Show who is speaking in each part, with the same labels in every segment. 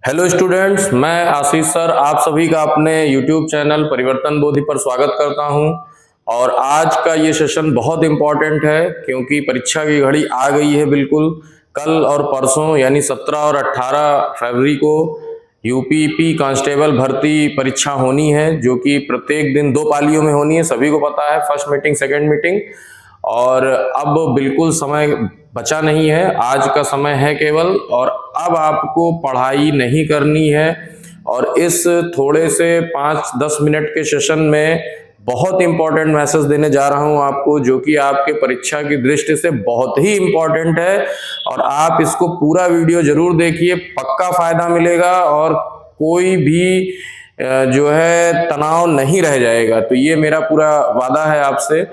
Speaker 1: Hello students, मैं आशीष sir आप सभी का अपने यूट्यूब चैनल परिवर्तन बोधि पर स्वागत करता हूं। और आज का ये सेशन बहुत इम्पोर्टेंट है क्योंकि परीक्षा की घड़ी आ गई है बिल्कुल। कल और परसों यानी 17 और 18 फरवरी को यूपीपी कांस्टेबल भर्ती परीक्षा होनी है, जो कि प्रत्येक दिन 2 पालियों में होनी है। सभी को पता है, फर्स्ट मीटिंग, सेकेंड मीटिंग। और अब बिल्कुल समय बचा नहीं है, आज का समय है केवल। और अब आपको पढ़ाई नहीं करनी है और इस थोड़े से 5-10 मिनट के सेशन में बहुत इंपॉर्टेंट मैसेज देने जा रहा हूं आपको, जो कि आपके परीक्षा की दृष्टि से बहुत ही इंपॉर्टेंट है। और आप इसको पूरा वीडियो जरूर देखिए, पक्का फायदा मिलेगा और कोई भी जो है तनाव नहीं रह जाएगा। तो ये मेरा पूरा वादा है आपसे।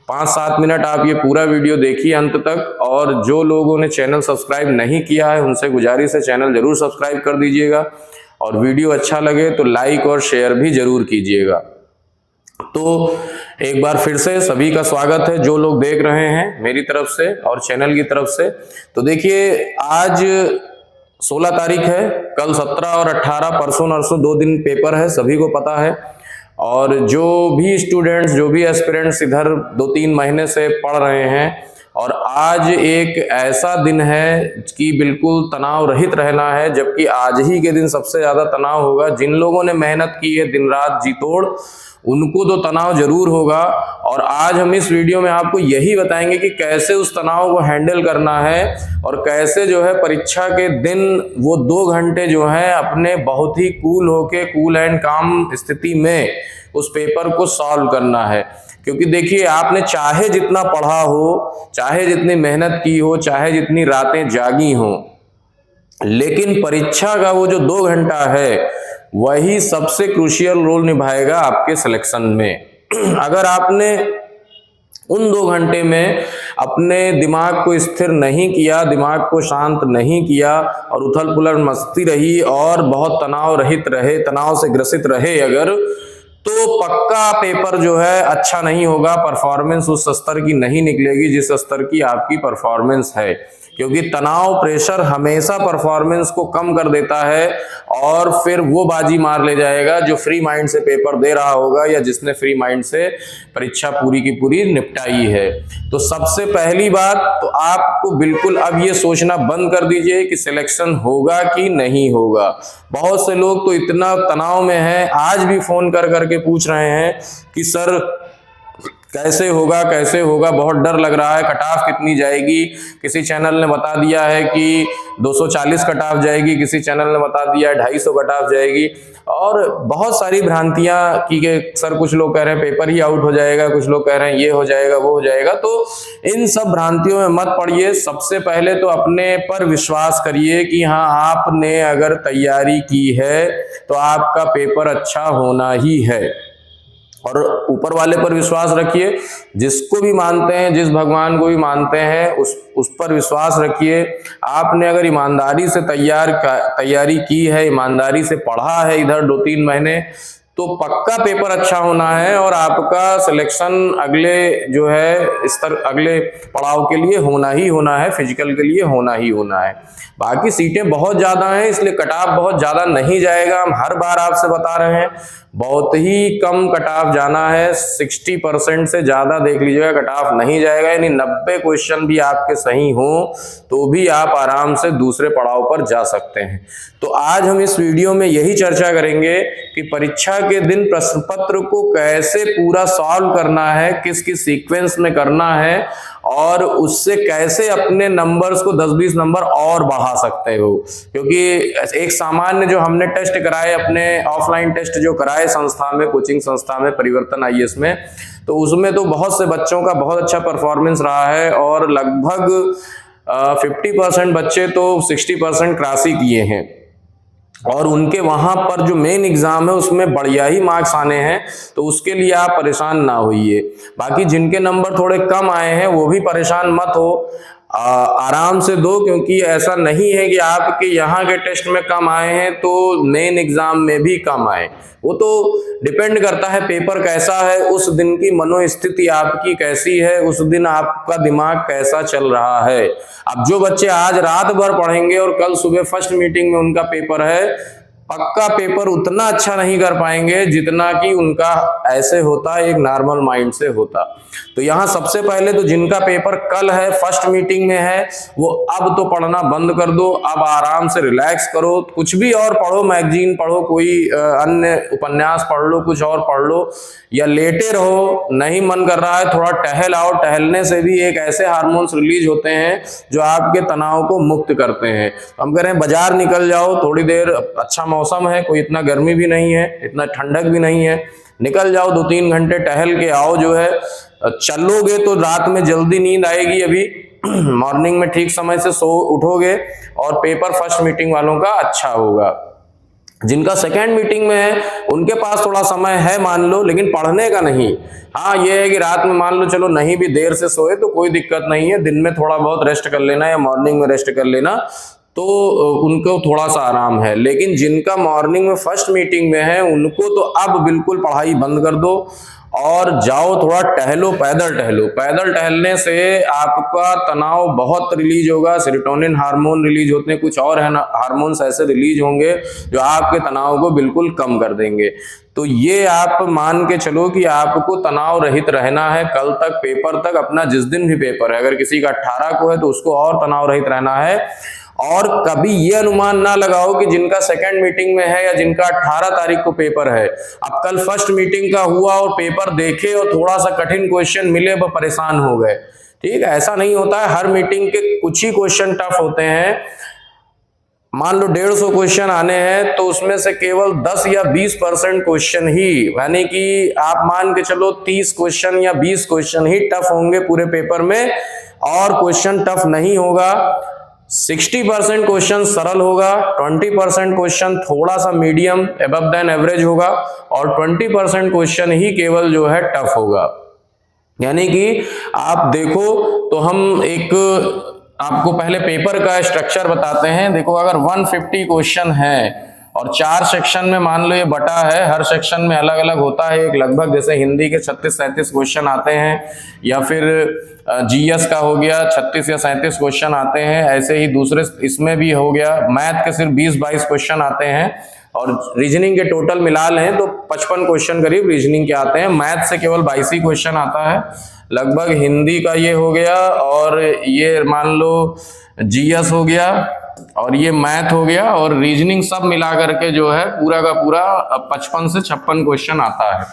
Speaker 1: 5-7 मिनट आप ये पूरा वीडियो देखिए अंत तक। और जो लोगों ने चैनल सब्सक्राइब नहीं किया है उनसे गुजारिश है, चैनल जरूर सब्सक्राइब कर दीजिएगा। और वीडियो अच्छा लगे तो लाइक और शेयर भी जरूर कीजिएगा। तो एक बार फिर से सभी का स्वागत है जो लोग देख रहे हैं मेरी तरफ से और चैनल की तरफ से। तो देखिए, आज 16 तारीख है, कल 17 और 18, परसों नरसों 2 दिन पेपर है, सभी को पता है। और जो भी स्टूडेंट्स, जो भी एस्पिरेंट्स इधर 2-3 महीने से पढ़ रहे हैं, और आज एक ऐसा दिन है कि बिल्कुल तनाव रहित रहना है, जबकि आज ही के दिन सबसे ज्यादा तनाव होगा। जिन लोगों ने मेहनत की है दिन रात जी तोड़, उनको तो तनाव जरूर होगा। और आज हम इस वीडियो में आपको यही बताएंगे कि कैसे उस तनाव को हैंडल करना है और कैसे जो है परीक्षा के दिन वो 2 घंटे जो है अपने बहुत ही कूल होके, कूल एंड काम स्थिति में उस पेपर को सॉल्व करना है। क्योंकि देखिए, आपने चाहे जितना पढ़ा हो, चाहे जितनी मेहनत की हो, चाहे जितनी रातें जागी हो, लेकिन परीक्षा का वो जो 2 घंटा है वही सबसे क्रूशियल रोल निभाएगा आपके सिलेक्शन में। अगर आपने उन 2 घंटे में अपने दिमाग को स्थिर नहीं किया, दिमाग को शांत नहीं किया और उथल पुथल मस्ती रही और बहुत तनाव रहित रहे, तनाव से ग्रसित रहे अगर, तो पक्का पेपर जो है अच्छा नहीं होगा, परफॉर्मेंस उस स्तर की नहीं निकलेगी जिस स्तर की आपकी परफॉर्मेंस है। क्योंकि तनाव, प्रेशर हमेशा परफॉर्मेंस को कम कर देता है और फिर वो बाजी मार ले जाएगा जो फ्री माइंड से पेपर दे रहा होगा या जिसने फ्री माइंड से परीक्षा पूरी की पूरी निपटाई है। तो सबसे पहली बात तो आपको बिल्कुल अब ये सोचना बंद कर दीजिए कि सिलेक्शन होगा कि नहीं होगा। बहुत से लोग तो इतना तनाव में हैं, आज भी फोन कर करके पूछ रहे हैं कि सर कैसे होगा, कैसे होगा, बहुत डर लग रहा है, कट ऑफ कितनी जाएगी। किसी चैनल ने बता दिया है कि 240 कट ऑफ जाएगी, किसी चैनल ने बता दिया है 250 कट ऑफ जाएगी। और बहुत सारी भ्रांतियां की के सर, कुछ लोग कह रहे हैं पेपर ही आउट हो जाएगा, कुछ लोग कह रहे हैं ये हो जाएगा, वो हो जाएगा। तो इन सब भ्रांतियों में मत पड़िए। सबसे पहले तो अपने पर विश्वास करिए कि हाँ, आपने अगर तैयारी की है तो आपका पेपर अच्छा होना ही है। और ऊपर वाले पर विश्वास रखिए, जिसको भी मानते हैं, जिस भगवान को भी मानते हैं, उस पर विश्वास रखिए। आपने अगर ईमानदारी से तैयारी की है, ईमानदारी से पढ़ा है इधर 2-3 महीने, तो पक्का पेपर अच्छा होना है और आपका सिलेक्शन अगले जो है स्तर, अगले पड़ाव के लिए होना ही होना है, फिजिकल के लिए होना ही होना है। बाकी सीटें बहुत ज्यादा हैं, इसलिए कट ऑफ बहुत ज्यादा नहीं जाएगा। हम हर बार आपसे बता रहे हैं, बहुत ही कम कट ऑफ जाना है। 60% से ज्यादा देख लीजिएगा, कट ऑफ नहीं जाएगा। यानी 90 क्वेश्चन भी आपके सही हो तो भी आप आराम से दूसरे पड़ाव पर जा सकते हैं। तो आज हम इस वीडियो में यही चर्चा करेंगे कि परीक्षा के दिन प्रश्न पत्र को कैसे पूरा सॉल्व करना है, किस किस सीक्वेंस में करना है और उससे कैसे अपने नंबर्स को 10-20 नंबर और बढ़ा सकते हो। क्योंकि एक सामान्य जो हमने टेस्ट कराए, अपने ऑफलाइन टेस्ट जो कराए संस्था में, कोचिंग संस्था में, परिवर्तन आईएएस में, तो उसमें तो बहुत से बच्चों का बहुत अच्छा परफॉर्मेंस रहा है और लगभग 50% बच्चे तो 60% क्रॉस ही किए हैं। और उनके वहां पर जो मेन एग्जाम है उसमें बढ़िया ही मार्क्स आने हैं, तो उसके लिए आप परेशान ना होइए। बाकी जिनके नंबर थोड़े कम आए हैं वो भी परेशान मत हो। आराम से दो, क्योंकि ऐसा नहीं है कि आपके यहाँ के टेस्ट में कम आए हैं तो मेन एग्जाम में भी कम आए। वो तो डिपेंड करता है पेपर कैसा है, उस दिन की मनोस्थिति आपकी कैसी है, उस दिन आपका दिमाग कैसा चल रहा है। अब जो बच्चे आज रात भर पढ़ेंगे और कल सुबह फर्स्ट मीटिंग में उनका पेपर है, पक्का पेपर उतना अच्छा नहीं कर पाएंगे जितना कि उनका ऐसे होता एक नॉर्मल माइंड से होता। तो यहाँ सबसे पहले तो जिनका पेपर कल है, फर्स्ट मीटिंग में है, वो अब तो पढ़ना बंद कर दो, अब आराम से रिलैक्स करो, कुछ भी और पढ़ो, मैगजीन पढ़ो, कोई अन्य उपन्यास पढ़ लो, कुछ और पढ़ लो, या लेटे रहो। नहीं मन कर रहा है थोड़ा टहल आओ, टहलने से भी एक ऐसे हार्मोन्स रिलीज होते हैं जो आपके तनाव को मुक्त करते हैं। हम कह रहे हैं बाजार निकल जाओ थोड़ी देर, अच्छा मौसम है, कोई इतना गर्मी भी नहीं है, इतना ठंडक भी नहीं है, निकल जाओ 2-3 घंटे टहल के आओ। जो है चलोगे तो रात में जल्दी नींद आएगी, अभी मॉर्निंग में ठीक समय से सो उठोगे और पेपर फर्स्ट मीटिंग वालों का अच्छा होगा। जिनका सेकेंड मीटिंग में है उनके पास थोड़ा समय है मान लो, लेकिन पढ़ने का नहीं। हाँ ये है कि रात में मान लो चलो नहीं भी देर से सोए तो कोई दिक्कत नहीं है, दिन में थोड़ा बहुत रेस्ट कर लेना या मॉर्निंग में रेस्ट कर लेना, तो उनको थोड़ा सा आराम है। लेकिन जिनका मॉर्निंग में फर्स्ट मीटिंग में है उनको तो अब बिल्कुल पढ़ाई बंद कर दो और जाओ थोड़ा टहलो, पैदल टहलो। पैदल टहलने से आपका तनाव बहुत रिलीज होगा, सेरोटोनिन हार्मोन रिलीज होते हैं, कुछ और है ना हार्मोन्स ऐसे रिलीज होंगे जो आपके तनाव को बिल्कुल कम कर देंगे। तो ये आप मान के चलो कि आपको तनाव रहित रहना है कल तक, पेपर तक, अपना जिस दिन भी पेपर है। अगर किसी का 18 को है तो उसको और तनाव रहित रहना है। और कभी ये अनुमान ना लगाओ कि जिनका सेकंड मीटिंग में है या जिनका 18 तारीख को पेपर है, अब कल फर्स्ट मीटिंग का हुआ और पेपर देखे और थोड़ा सा कठिन क्वेश्चन मिले वो परेशान हो गए। ठीक है, ऐसा नहीं होता है। हर मीटिंग के कुछ ही क्वेश्चन टफ होते हैं। मान लो 150 क्वेश्चन आने हैं तो उसमें से केवल 10 या 20% क्वेश्चन ही, यानी कि आप मान के चलो 30 क्वेश्चन या 20 क्वेश्चन ही टफ होंगे पूरे पेपर में, और क्वेश्चन टफ नहीं होगा। 60% क्वेश्चन सरल होगा, 20% क्वेश्चन थोड़ा सा मीडियम अबव देन एवरेज होगा, और 20% क्वेश्चन ही केवल जो है टफ होगा। यानी कि आप देखो तो हम एक आपको पहले पेपर का स्ट्रक्चर बताते हैं। देखो अगर 150 क्वेश्चन है और 4 सेक्शन में मान लो ये बटा है, हर सेक्शन में अलग अलग होता है। एक लगभग जैसे हिंदी के 36-37 क्वेश्चन आते हैं, या फिर जीएस का हो गया 36 या 37 क्वेश्चन आते हैं, ऐसे ही दूसरे इसमें भी हो गया। मैथ के सिर्फ 20-22 क्वेश्चन आते हैं, और रीजनिंग के टोटल मिला लें तो 55 क्वेश्चन करीब रीजनिंग के आते हैं। मैथ से केवल 22 ही क्वेश्चन आता है लगभग। हिंदी का ये हो गया, और ये मान लो जीएस हो गया, और ये मैथ हो गया, और रीजनिंग सब मिला करके जो है पूरा का पूरा 55 से 56 क्वेश्चन आता है।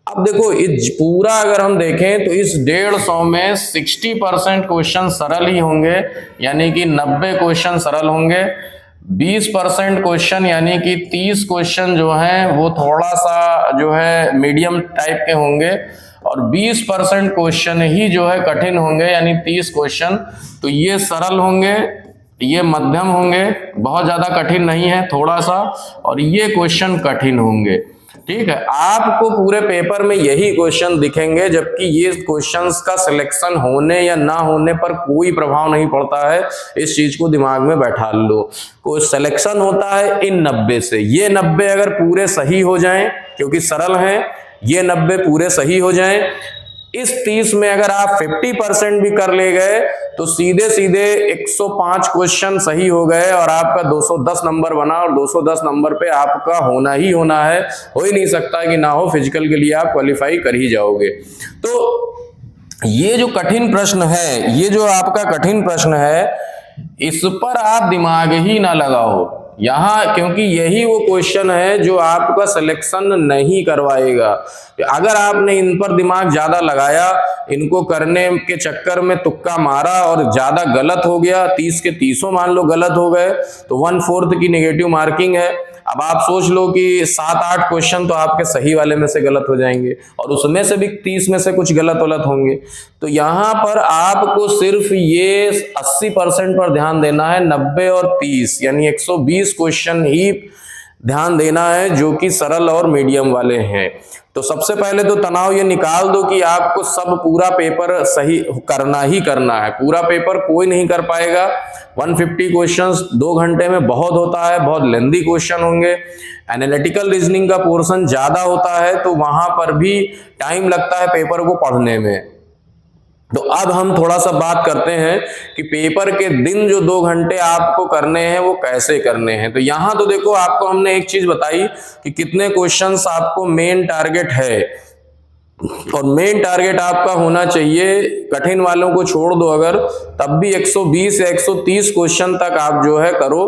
Speaker 1: अब देखो इस पूरा अगर हम देखें तो इस 150 में 60% क्वेश्चन सरल ही होंगे, यानी कि 90 क्वेश्चन सरल होंगे। 20% क्वेश्चन यानी कि 30 क्वेश्चन जो हैं वो थोड़ा सा जो है मीडियम टाइप के होंगे, और 20% क्वेश्चन ही जो है कठिन होंगे, यानी 30 क्वेश्चन तो ये सरल होंगे, ये मध्यम होंगे, बहुत ज्यादा कठिन नहीं है थोड़ा सा, और ये क्वेश्चन कठिन होंगे। ठीक है, आपको पूरे पेपर में यही क्वेश्चन दिखेंगे, जबकि ये क्वेश्चंस का सिलेक्शन होने या ना होने पर कोई प्रभाव नहीं पड़ता है। इस चीज को दिमाग में बैठा लो, कोई सिलेक्शन होता है इन 90 से। ये 90 अगर पूरे सही हो जाएं, क्योंकि सरल हैं, ये 90 पूरे सही हो जाएं, इस 30 में अगर आप 50% भी कर ले गए तो सीधे सीधे 105 क्वेश्चन सही हो गए, और आपका 210 नंबर बना, और 210 नंबर पे आपका होना ही होना है। हो ही नहीं सकता कि ना हो, फिजिकल के लिए आप क्वालिफाई कर ही जाओगे। तो ये जो कठिन प्रश्न है, ये जो आपका कठिन प्रश्न है, इस पर आप दिमाग ही ना लगाओ यहाँ, क्योंकि यही वो क्वेश्चन है जो आपका सिलेक्शन नहीं करवाएगा। अगर आपने इन पर दिमाग ज्यादा लगाया, इनको करने के चक्कर में तुक्का मारा और ज्यादा गलत हो गया, 30 के 30 मान लो गलत हो गए, तो 1/4 की नेगेटिव मार्किंग है। अब आप सोच लो कि 7-8 क्वेश्चन तो आपके सही वाले में से गलत हो जाएंगे, और उसमें से भी 30 में से कुछ गलत होंगे। तो यहाँ पर आपको सिर्फ ये 80% पर ध्यान देना है। 90 और 30 यानी 120 क्वेश्चन ही ध्यान देना है जो कि सरल और मीडियम वाले हैं। तो सबसे पहले तो तनाव ये निकाल दो कि आपको सब पूरा पेपर सही करना ही करना है। पूरा पेपर कोई नहीं कर पाएगा। 150 क्वेश्चंस 2 घंटे में बहुत होता है, बहुत लेंदी क्वेश्चन होंगे। एनालिटिकल रीजनिंग का पोर्शन ज्यादा होता है तो वहां पर भी टाइम लगता है पेपर को पढ़ने में। तो अब हम थोड़ा सा बात करते हैं कि पेपर के दिन जो 2 घंटे आपको करने हैं वो कैसे करने हैं। तो यहां तो देखो आपको हमने एक चीज बताई कि कितने क्वेश्चंस आपको मेन टारगेट है, और मेन टारगेट आपका होना चाहिए, कठिन वालों को छोड़ दो अगर, तब भी 120 या 130 क्वेश्चन तक आप जो है करो।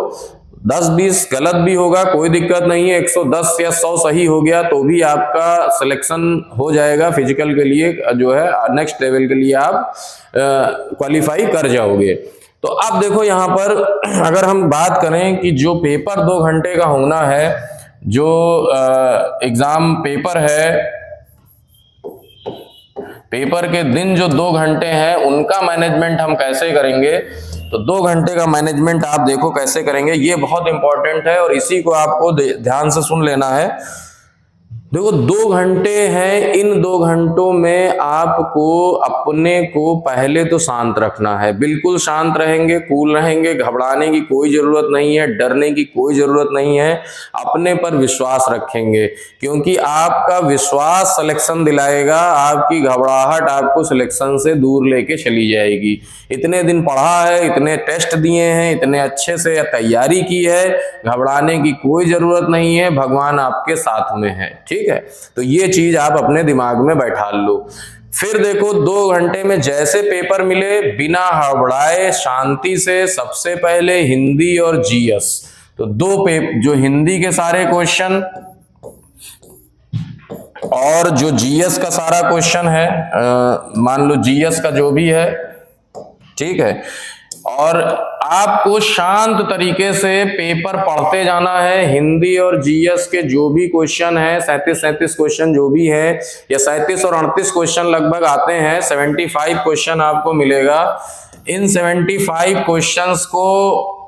Speaker 1: 10-20 गलत भी होगा कोई दिक्कत नहीं है, 110 या 100 सही हो गया तो भी आपका सिलेक्शन हो जाएगा फिजिकल के लिए, जो है नेक्स्ट लेवल के लिए आप क्वालिफाई कर जाओगे। तो अब देखो यहाँ पर अगर हम बात करें कि जो पेपर 2 घंटे का होना है, जो एग्जाम पेपर है, पेपर के दिन जो 2 घंटे हैं उनका मैनेजमेंट हम कैसे करेंगे। तो 2 घंटे का मैनेजमेंट आप देखो कैसे करेंगे, ये बहुत इंपॉर्टेंट है और इसी को आपको ध्यान से सुन लेना है। देखो 2 घंटे हैं, इन 2 घंटों में आपको अपने को पहले तो शांत रखना है। बिल्कुल शांत रहेंगे, कूल रहेंगे, घबराने की कोई जरूरत नहीं है, डरने की कोई जरूरत नहीं है। अपने पर विश्वास रखेंगे क्योंकि आपका विश्वास सिलेक्शन दिलाएगा, आपकी घबराहट आपको सिलेक्शन से दूर लेके चली जाएगी। इतने दिन पढ़ा है, इतने टेस्ट दिए हैं, इतने अच्छे से तैयारी की है, घबराने की कोई जरूरत नहीं है, भगवान आपके साथ में है। ठीक है, तो ये चीज आप अपने दिमाग में बैठा लो। फिर देखो 2 घंटे में जैसे पेपर मिले, बिना हड़बड़ाए शांति से सबसे पहले हिंदी और जीएस, तो 2 पेपर, जो हिंदी के सारे क्वेश्चन और जो जीएस का सारा क्वेश्चन है, मान लो जीएस का जो भी है, ठीक है, और आपको शांत तरीके से पेपर पढ़ते जाना है। हिंदी और जीएस के जो भी क्वेश्चन है, 37 क्वेश्चन जो भी है, या 37 और 38 क्वेश्चन लगभग आते हैं, 75 क्वेश्चन आपको मिलेगा। इन 75 क्वेश्चंस को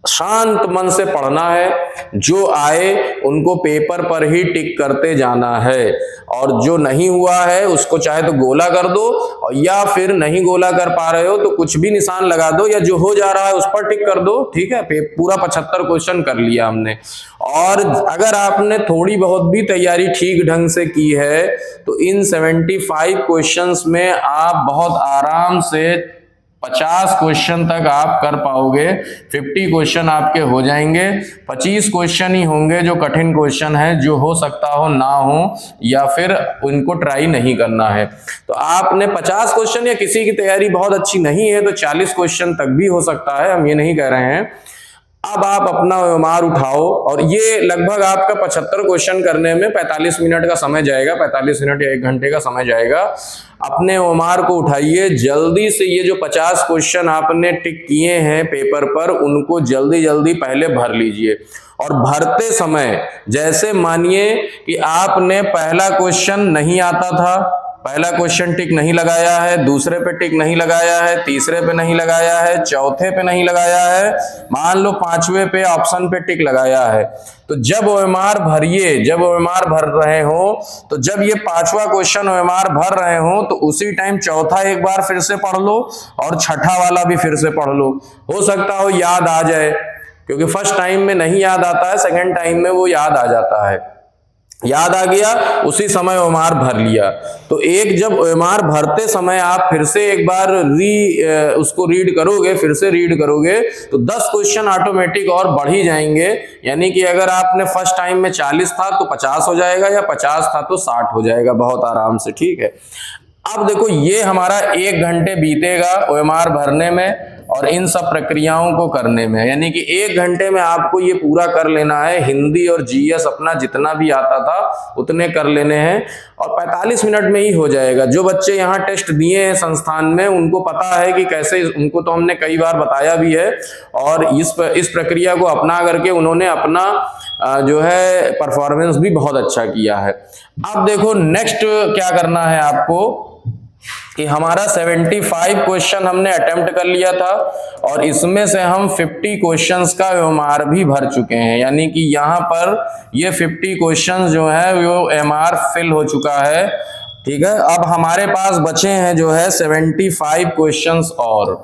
Speaker 1: शांत मन से पढ़ना है, जो आए उनको पेपर पर ही टिक करते जाना है, और जो नहीं हुआ है उसको चाहे तो गोला कर दो, और या फिर नहीं गोला कर पा रहे हो तो कुछ भी निशान लगा दो, या जो हो जा रहा है उस पर टिक कर दो। ठीक है, पूरा 75 क्वेश्चन कर लिया हमने। और अगर आपने थोड़ी बहुत भी तैयारी ठीक ढंग से की है तो इन 75 क्वेश्चंस में आप बहुत आराम से 50 क्वेश्चन तक आप कर पाओगे। 50 क्वेश्चन आपके हो जाएंगे। 25 क्वेश्चन ही होंगे जो कठिन क्वेश्चन है, जो हो सकता हो ना हो, या फिर उनको ट्राई नहीं करना है। तो आपने 50 क्वेश्चन, या किसी की तैयारी बहुत अच्छी नहीं है तो 40 क्वेश्चन तक भी हो सकता है, हम ये नहीं कह रहे हैं। अब आप अपना ओएमआर उठाओ, और ये लगभग आपका 75 क्वेश्चन करने में 45 मिनट का समय जाएगा, 45 मिनट या 1 घंटे का समय जाएगा। अपने ओएमआर को उठाइए जल्दी से, ये जो 50 क्वेश्चन आपने टिक किए हैं पेपर पर, उनको जल्दी जल्दी पहले भर लीजिए। और भरते समय जैसे मानिए कि आपने पहला क्वेश्चन नहीं आता था, पहला क्वेश्चन टिक नहीं लगाया है, दूसरे पे टिक नहीं लगाया है, तीसरे पे नहीं लगाया है, चौथे पे नहीं लगाया है, मान लो 5वें पे ऑप्शन पे टिक लगाया है, तो जब ओएमआर भरिए, जब ओएमआर भर रहे हो, तो जब ये 5वां क्वेश्चन ओएमआर भर रहे हो तो उसी टाइम चौथा एक बार फिर से पढ़ लो, और छठा वाला भी फिर से पढ़ लो। हो सकता हो याद आ जाए, क्योंकि फर्स्ट टाइम में नहीं याद आता है, सेकेंड टाइम में वो याद आ जाता है। याद आ गया, उसी समय ओएमआर भर लिया। तो एक जब ओएमआर भरते समय आप फिर से एक बार उसको रीड करोगे, फिर से रीड करोगे, तो 10 क्वेश्चन ऑटोमेटिक और बढ़ ही जाएंगे। यानी कि अगर आपने फर्स्ट टाइम में 40 था तो 50 हो जाएगा, या 50 था तो 60 हो जाएगा, बहुत आराम से। ठीक है, अब देखो ये हमारा 1 घंटे बीतेगा ओएमआर भरने में और इन सब प्रक्रियाओं को करने में। यानी कि 1 घंटे में आपको ये पूरा कर लेना है। हिंदी और जीएस अपना जितना भी आता था उतने कर लेने हैं, और 45 मिनट में ही हो जाएगा। जो बच्चे यहाँ टेस्ट दिए हैं संस्थान में, उनको पता है कि कैसे, उनको तो हमने कई बार बताया भी है, और इस प्रक्रिया को अपना करके उन्होंने अपना जो है परफॉर्मेंस भी बहुत अच्छा किया है। अब देखो नेक्स्ट क्या करना है आपको। कि हमारा 75 क्वेश्चन हमने अटेम्प्ट कर लिया था और इसमें से हम 50 क्वेश्चंस का एमआर भी भर चुके हैं, यानी कि यहाँ पर ये 50 क्वेश्चंस जो है वो एमआर फिल हो चुका है। ठीक है, अब हमारे पास बचे हैं जो है 75 क्वेश्चंस और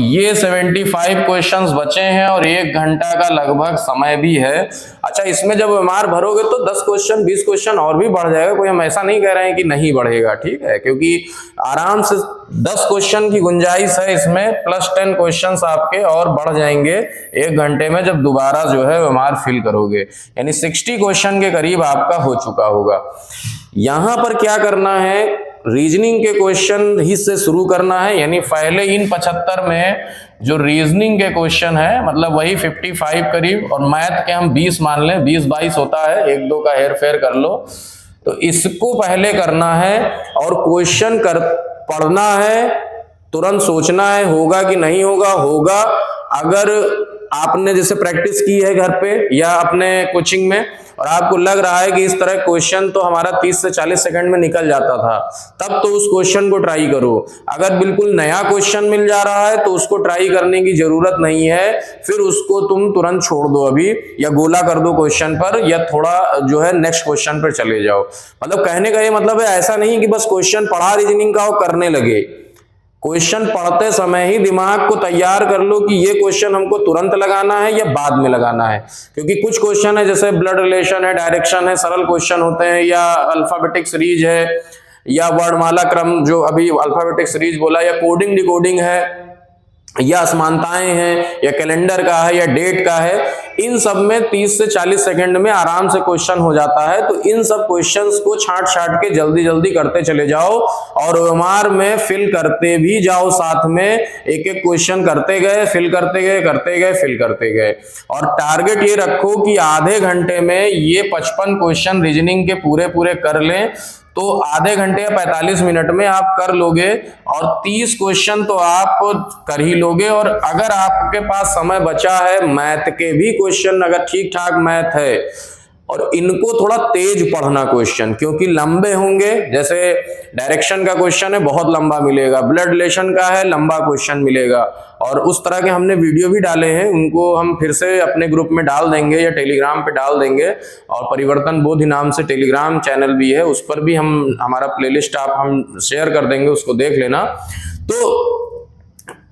Speaker 1: ये 75 क्वेश्चंस बचे हैं और 1 घंटा का लगभग समय भी है। अच्छा, इसमें जब एमआर भरोगे तो 10 क्वेश्चन 20 क्वेश्चन और भी बढ़ जाएगा, कोई हम ऐसा नहीं कह रहे हैं कि नहीं बढ़ेगा, ठीक है, क्योंकि आराम से 10 क्वेश्चन की गुंजाइश है इसमें, प्लस 10 क्वेश्चंस आपके और बढ़ जाएंगे 1 घंटे में जब दोबारा जो है एमआर फिल करोगे, यानी 60 क्वेश्चन के करीब आपका हो चुका होगा। यहां पर क्या करना है, रीजनिंग के क्वेश्चन ही से शुरू करना है, यानी पहले इन 75 में जो रीजनिंग के क्वेश्चन है मतलब वही 55 करीब, और मैथ के हम 20 मान लें, 20-22 होता है, 1-2 का हेर फेर कर लो, तो इसको पहले करना है और क्वेश्चन पढ़ना है, तुरंत सोचना है होगा कि नहीं होगा। अगर आपने जैसे प्रैक्टिस की है घर पे या अपने कोचिंग में और आपको लग रहा है कि इस तरह क्वेश्चन तो हमारा 30 से 40 सेकंड में निकल जाता था, तब तो उस क्वेश्चन को ट्राई करो। अगर बिल्कुल नया क्वेश्चन मिल जा रहा है तो उसको ट्राई करने की जरूरत नहीं है, फिर उसको तुम तुरंत छोड़ दो अभी, या गोला कर दो क्वेश्चन पर, या थोड़ा जो है नेक्स्ट क्वेश्चन पर चले जाओ। मतलब कहने का ये मतलब है, ऐसा नहीं कि बस क्वेश्चन पढ़ा रीजनिंग का और करने लगे। क्वेश्चन पढ़ते समय ही दिमाग को तैयार कर लो कि ये क्वेश्चन हमको तुरंत लगाना है या बाद में लगाना है, क्योंकि कुछ क्वेश्चन है जैसे ब्लड रिलेशन है, डायरेक्शन है, सरल क्वेश्चन होते हैं, या अल्फाबेटिक सीरीज है, या वर्णमाला क्रम जो अभी अल्फाबेटिक सीरीज बोला, या कोडिंग डिकोडिंग है, या असमानताएं हैं, या कैलेंडर का है, या डेट का है। इन सब में 30 से 40 सेकंड में आराम से क्वेश्चन हो जाता है। तो इन सब क्वेश्चंस को छांट के जल्दी जल्दी करते चले जाओ और ओएमआर में फिल करते भी जाओ, साथ में एक एक क्वेश्चन करते गए, फिल करते गए, फिल करते गए। और टारगेट ये रखो कि आधे घंटे में ये 55 क्वेश्चन रीजनिंग के पूरे कर लें, तो आधे घंटे या 45 मिनट में आप कर लोगे और 30 क्वेश्चन तो आप कर ही लोगे। और अगर आपके पास समय बचा है, मैथ के भी क्वेश्चन अगर ठीक ठाक मैथ है, और इनको थोड़ा तेज पढ़ना क्वेश्चन, क्योंकि लंबे होंगे। जैसे डायरेक्शन का क्वेश्चन है, बहुत लंबा मिलेगा, ब्लड रिलेशन का है, लंबा क्वेश्चन मिलेगा। और उस तरह के हमने वीडियो भी डाले हैं, उनको हम फिर से अपने ग्रुप में डाल देंगे या टेलीग्राम पे डाल देंगे। और परिवर्तन बोधि नाम से टेलीग्राम चैनल भी है, उस पर भी हमारा प्लेलिस्ट हम शेयर कर देंगे, उसको देख लेना। तो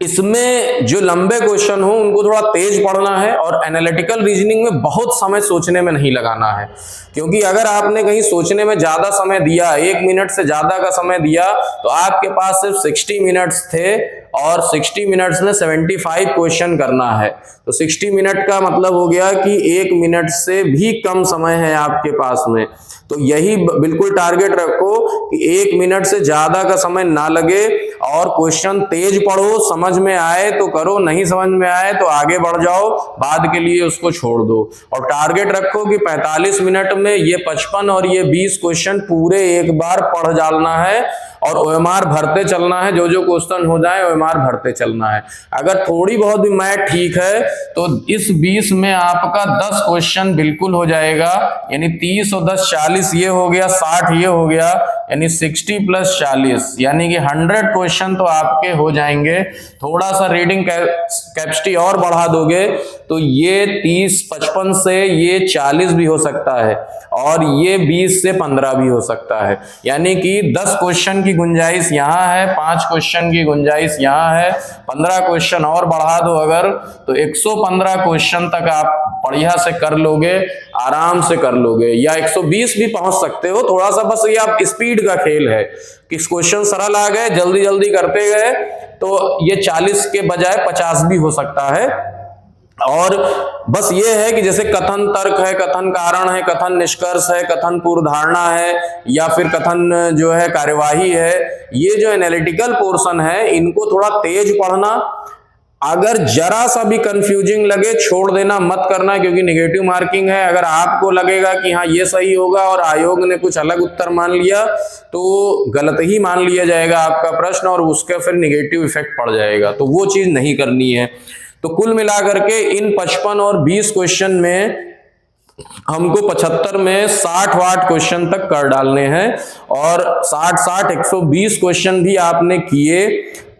Speaker 1: इसमें जो लंबे क्वेश्चन हो उनको थोड़ा तेज पढ़ना है, और एनालिटिकल रीजनिंग में बहुत समय सोचने में नहीं लगाना है, क्योंकि अगर आपने कहीं सोचने में ज्यादा समय दिया, 1 मिनट से ज्यादा का समय दिया, तो आपके पास सिर्फ 60 मिनट्स थे और 60 मिनट्स में 75 क्वेश्चन करना है। तो 60 मिनट का मतलब हो गया कि 1 मिनट से भी कम समय है आपके पास में। तो यही बिल्कुल टारगेट रखो कि 1 मिनट से ज्यादा का समय ना लगे, और क्वेश्चन तेज पढ़ो, समझ में आए तो करो, नहीं समझ में आए तो आगे बढ़ जाओ, बाद के लिए उसको छोड़ दो। और टारगेट रखो कि 45 मिनट में ये 55 और ये 20 क्वेश्चन पूरे एक बार पढ़ डालना है, और ओएमआर भरते चलना है। जो जो क्वेश्चन हो जाए ओएमआर भरते चलना है। अगर थोड़ी बहुत भी मैथ ठीक है तो इस 20 में आपका 10 क्वेश्चन बिल्कुल हो जाएगा, यानी 30 और 10 40, ये हो गया 60, ये हो गया, यानी 60 + 40, यानी कि 100 क्वेश्चन तो आपके हो जाएंगे। थोड़ा सा रीडिंग कैपेसिटी और बढ़ा दोगे तो ये 30 55 से ये 40 भी हो सकता है, और ये 20 से 15 भी हो सकता है। यानी कि 10 क्वेश्चन की गुंजाइश यहाँ है, 5 क्वेश्चन की गुंजाइश यहाँ है, 15 क्वेश्चन और बढ़ा दो अगर, तो 115 क्वेश्चन तक आप बढ़िया से कर लोगे, आराम से कर लोगे, या 120 भी पहुंच सकते हो। थोड़ा सा बस ये आप स्पीड का खेल है कि क्वेश्चन सरल आ गए, जल्दी जल्दी करते गए, तो ये 40 के बजाय 50 भी हो सकता है। और बस ये है कि जैसे कथन तर्क है, कथन कारण है, कथन निष्कर्ष है, कथन पूर्वधारणा है, या फिर कथन जो है कार्यवाही है, ये जो एनालिटिकल पोर्शन है इनको थोड़ा तेज पढ़ना। अगर जरा सा भी कंफ्यूजिंग लगे छोड़ देना, मत करना, क्योंकि नेगेटिव मार्किंग है। अगर आपको लगेगा कि हाँ ये सही होगा और आयोग ने कुछ अलग उत्तर मान लिया, तो गलत ही मान लिया जाएगा आपका प्रश्न, और उसका फिर नेगेटिव इफेक्ट पड़ जाएगा। तो वो चीज नहीं करनी है। तो कुल मिलाकर के इन 55 और 20 क्वेश्चन में हमको 75 में 60 क्वेश्चन तक कर डालने हैं, और 60 120 क्वेश्चन भी आपने किए,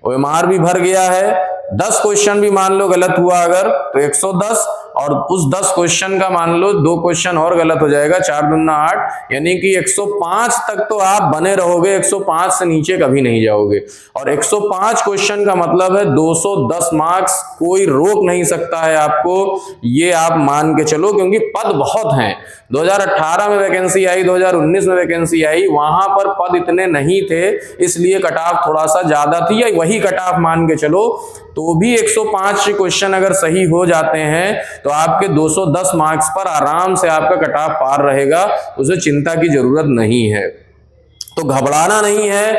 Speaker 1: ओएमआर भी भर गया है। 10 क्वेश्चन भी मान लो गलत हुआ अगर तो 110, और उस 10 क्वेश्चन का मान लो 2 क्वेश्चन और गलत हो जाएगा, 4 दूना 8, यानी कि 105 तक तो आप बने रहोगे, 105 से नीचे कभी नहीं जाओगे। और 105 क्वेश्चन का मतलब है 210 मार्क्स, कोई रोक नहीं सकता है आपको, ये आप मान के चलो, क्योंकि पद बहुत हैं। 2018 में वैकेंसी आई, 2019 में वैकेंसी आई, वहां पर पद इतने नहीं थे, इसलिए कट ऑफ थोड़ा सा ज्यादा थी, या वही कट ऑफ मान के चलो, तो भी 105 क्वेश्चन अगर सही हो जाते हैं तो आपके 210 मार्क्स पर आराम से आपका कट ऑफ पार रहेगा, उसे चिंता की जरूरत नहीं है। तो घबराना नहीं है,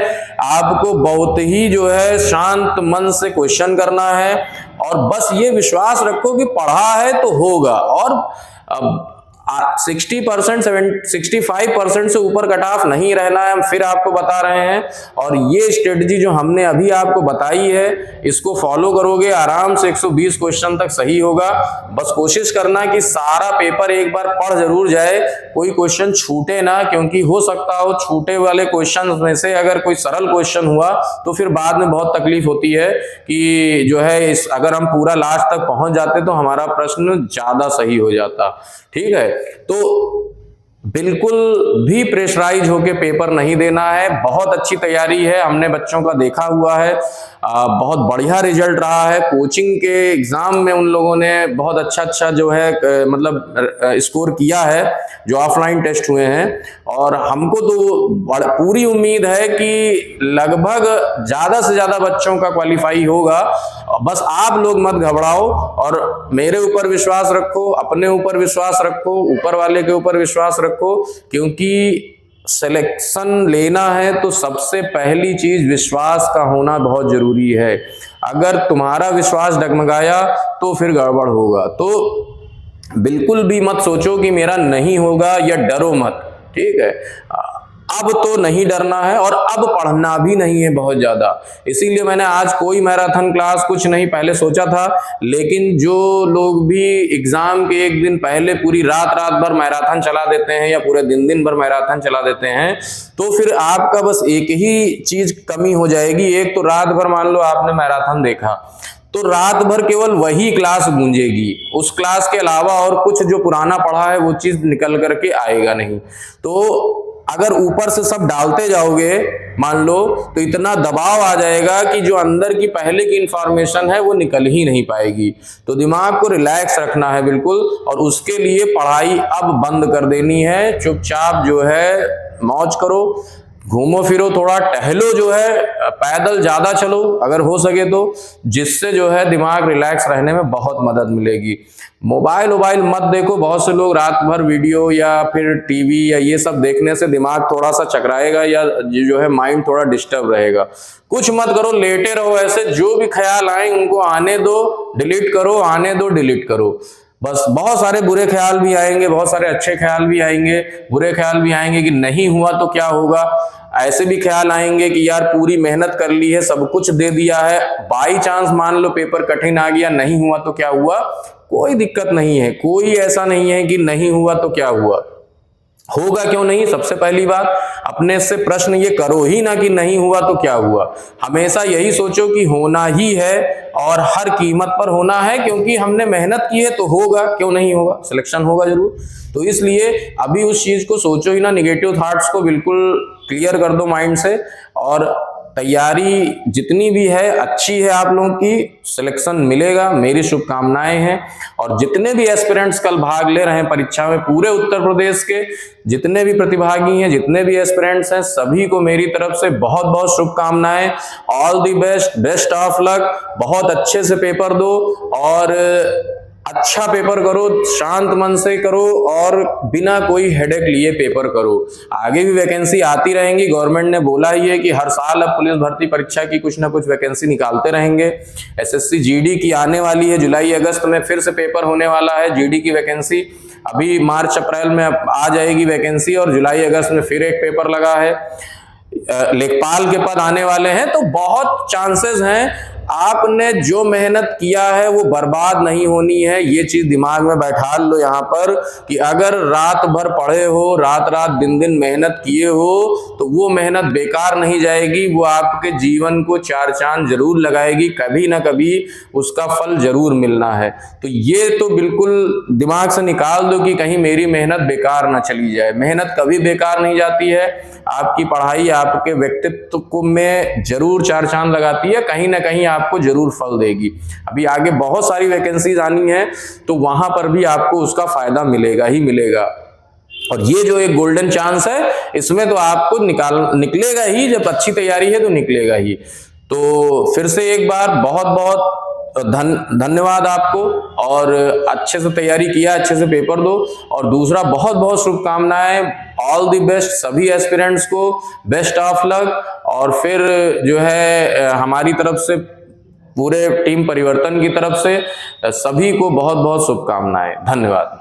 Speaker 1: आपको बहुत ही जो है शांत मन से क्वेश्चन करना है, और बस ये विश्वास रखो कि पढ़ा है तो होगा। और 60% 65% से ऊपर कट ऑफ नहीं रहना है, हम फिर आपको बता रहे हैं। और ये स्ट्रेटजी जो हमने अभी आपको बताई है, इसको फॉलो करोगे, आराम से 120 क्वेश्चन तक सही होगा। बस कोशिश करना कि सारा पेपर एक बार पढ़ जरूर जाए, कोई क्वेश्चन छूटे ना, क्योंकि हो सकता हो छूटे वाले क्वेश्चन में से अगर कोई सरल क्वेश्चन हुआ तो फिर बाद में बहुत तकलीफ होती है कि जो है अगर हम पूरा लास्ट तक पहुंच जाते तो हमारा प्रश्न ज्यादा सही हो जाता। ठीक है, तो बिल्कुल भी प्रेशराइज होके पेपर नहीं देना है, बहुत अच्छी तैयारी है, हमने बच्चों का देखा हुआ है, बहुत बढ़िया रिजल्ट रहा है। कोचिंग के एग्जाम में उन लोगों ने बहुत अच्छा जो है मतलब स्कोर किया है, जो ऑफलाइन टेस्ट हुए हैं, और हमको तो पूरी उम्मीद है कि लगभग ज्यादा से ज्यादा बच्चों का क्वालिफाई होगा। बस आप लोग मत घबराओ, और मेरे ऊपर विश्वास रखो, अपने ऊपर विश्वास रखो, ऊपर वाले के ऊपर विश्वास रखो, क्योंकि सिलेक्शन लेना है तो सबसे पहली चीज विश्वास का होना बहुत जरूरी है। अगर तुम्हारा विश्वास डगमगाया तो फिर गड़बड़ होगा। तो बिल्कुल भी मत सोचो कि मेरा नहीं होगा, या डरो मत। ठीक है, अब तो नहीं डरना है, और अब पढ़ना भी नहीं है बहुत ज्यादा। इसीलिए मैंने आज कोई मैराथन क्लास कुछ नहीं पहले सोचा था, लेकिन जो लोग भी एग्जाम के एक दिन पहले पूरी रात भर मैराथन चला देते हैं, या पूरे दिन भर मैराथन चला देते हैं, तो फिर आपका बस एक ही चीज कमी हो जाएगी। एक तो रात भर मान लो आपने मैराथन देखा, तो रात भर केवल वही क्लास गूंजेगी, उस क्लास के अलावा और कुछ जो पुराना पढ़ा है वो चीज निकल करके आएगा नहीं। तो अगर ऊपर से सब डालते जाओगे मान लो, तो इतना दबाव आ जाएगा कि जो अंदर की पहले की इंफॉर्मेशन है वो निकल ही नहीं पाएगी। तो दिमाग को रिलैक्स रखना है बिल्कुल, और उसके लिए पढ़ाई अब बंद कर देनी है। चुपचाप जो है मौज करो, घूमो फिरो, थोड़ा टहलो, जो है पैदल ज्यादा चलो अगर हो सके तो, जिससे जो है दिमाग रिलैक्स रहने में बहुत मदद मिलेगी। मोबाइल मत देखो, बहुत से लोग रात भर वीडियो या फिर टीवी या ये सब देखने से दिमाग थोड़ा सा चकराएगा, या जो है माइंड थोड़ा डिस्टर्ब रहेगा। कुछ मत करो, लेटे रहो ऐसे, जो भी ख्याल आए उनको आने दो, डिलीट करो, आने दो, डिलीट करो। बस बहुत सारे बुरे ख्याल भी आएंगे, बहुत सारे अच्छे ख्याल भी आएंगे, बुरे ख्याल भी आएंगे कि नहीं हुआ तो क्या होगा, ऐसे भी ख्याल आएंगे कि यार पूरी मेहनत कर ली है, सब कुछ दे दिया है, बाई चांस मान लो पेपर कठिन आ गया, नहीं हुआ तो क्या हुआ, कोई दिक्कत नहीं है। कोई ऐसा नहीं है कि नहीं हुआ तो क्या हुआ, होगा क्यों नहीं। सबसे पहली बात अपने से प्रश्न ये करो ही ना कि नहीं हुआ तो क्या हुआ, हमेशा यही सोचो कि होना ही है और हर कीमत पर होना है, क्योंकि हमने मेहनत की है तो होगा, क्यों नहीं होगा, सिलेक्शन होगा जरूर। तो इसलिए अभी उस चीज को सोचो ही ना, निगेटिव थॉट्स को बिल्कुल क्लियर कर दो माइंड से, और तैयारी जितनी भी है अच्छी है, आप लोगों की सिलेक्शन मिलेगा, मेरी शुभकामनाएं हैं। और जितने भी एस्पिरेंट्स कल भाग ले रहे हैं परीक्षा में, पूरे उत्तर प्रदेश के जितने भी प्रतिभागी हैं, जितने भी एस्पिरेंट्स हैं, सभी को मेरी तरफ से बहुत बहुत शुभकामनाएं। All the best, best of luck, बहुत अच्छे से पेपर दो, और अच्छा पेपर करो, शांत मन से करो, और बिना कोई हेडेक लिए पेपर करो। आगे भी वैकेंसी आती रहेंगी, गवर्नमेंट ने बोला ही है कि हर साल अब पुलिस भर्ती परीक्षा की कुछ ना कुछ वैकेंसी निकालते रहेंगे। एसएससी जीडी की आने वाली है, जुलाई अगस्त में फिर से पेपर होने वाला है जीडी की वैकेंसी। अभी मार्च अप्रैल में आ जाएगी वैकेंसी, और जुलाई अगस्त में फिर एक पेपर लगा है, लेखपाल के पद आने वाले हैं। तो बहुत चांसेस हैं, आपने जो मेहनत किया है वो बर्बाद नहीं होनी है। ये चीज दिमाग में बैठा लो यहाँ पर कि अगर रात भर पढ़े हो, रात रात दिन दिन मेहनत किए हो, तो वो मेहनत बेकार नहीं जाएगी, वो आपके जीवन को चार चांद जरूर लगाएगी, कभी ना कभी उसका फल जरूर मिलना है। तो ये तो बिल्कुल दिमाग से निकाल दो कि कहीं मेरी मेहनत बेकार ना चली जाए। मेहनत कभी बेकार नहीं जाती है। आपकी पढ़ाई आपके व्यक्तित्व को में जरूर चार चांद लगाती है, कहीं ना कहीं आपको जरूर फल देगी। अभी आगे बहुत सारी वैकेंसीज आनी है, तो वहां पर भी आपको उसका फायदा मिलेगा ही मिलेगा। और ये जो एक गोल्डन चांस है, इसमें तो आपको निकलेगा ही, जब अच्छी तैयारी है तो निकलेगा ही। तो फिर से एक बार बहुत बहुत धन्यवाद आपको, और अच्छे से तैयारी किया, अच्छे से पेपर दो। और दूसरा, बहुत बहुत शुभकामनाएं, ऑल द बेस्ट सभी एस्पिरेंट्स को, बेस्ट ऑफ लक। और फिर जो है हमारी तरफ से, पूरे टीम परिवर्तन की तरफ से सभी को बहुत बहुत शुभकामनाएं। धन्यवाद।